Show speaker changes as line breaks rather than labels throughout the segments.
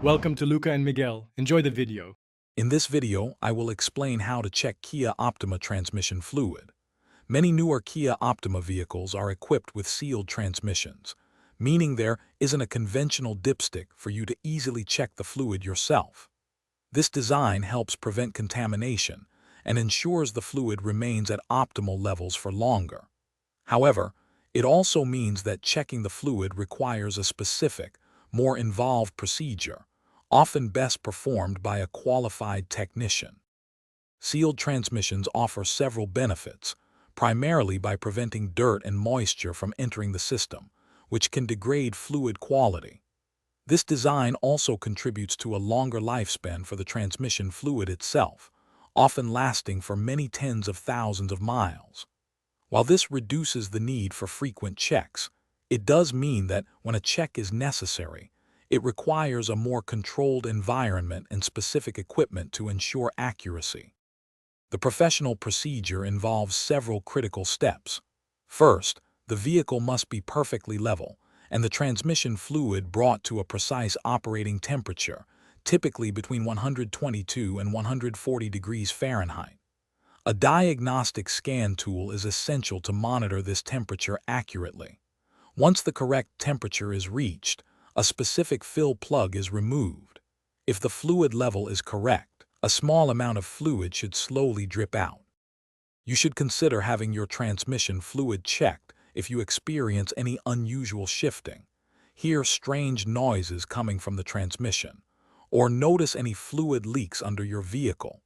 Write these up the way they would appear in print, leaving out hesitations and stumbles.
Welcome to Luca and Miguel. Enjoy the video.
In this video, I will explain how to check Kia Optima transmission fluid. Many newer Kia Optima vehicles are equipped with sealed transmissions, meaning there isn't a conventional dipstick for you to easily check the fluid yourself. This design helps prevent contamination and ensures the fluid remains at optimal levels for longer. However, it also means that checking the fluid requires a specific, more involved procedure, often best performed by a qualified technician. Sealed transmissions offer several benefits, primarily by preventing dirt and moisture from entering the system, which can degrade fluid quality. This design also contributes to a longer lifespan for the transmission fluid itself, often lasting for many tens of thousands of miles. While this reduces the need for frequent checks, it does mean that when a check is necessary, it requires a more controlled environment and specific equipment to ensure accuracy. The professional procedure involves several critical steps. First, the vehicle must be perfectly level, and the transmission fluid brought to a precise operating temperature, typically between 122 and 140 degrees Fahrenheit. A diagnostic scan tool is essential to monitor this temperature accurately. Once the correct temperature is reached, a specific fill plug is removed. If the fluid level is correct, a small amount of fluid should slowly drip out. You should consider having your transmission fluid checked if you experience any unusual shifting, hear strange noises coming from the transmission, or notice any fluid leaks under your vehicle.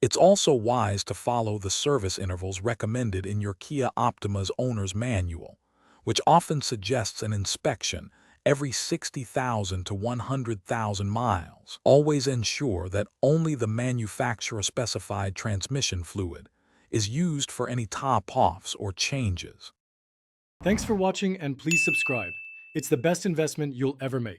It's also wise to follow the service intervals recommended in your Kia Optima's owner's manual, which often suggests an inspection every 60,000 to 100,000 miles. Always ensure that only the manufacturer-specified transmission fluid is used for any top-offs or changes.
Thanks for watching and please subscribe. It's the best investment you'll ever make.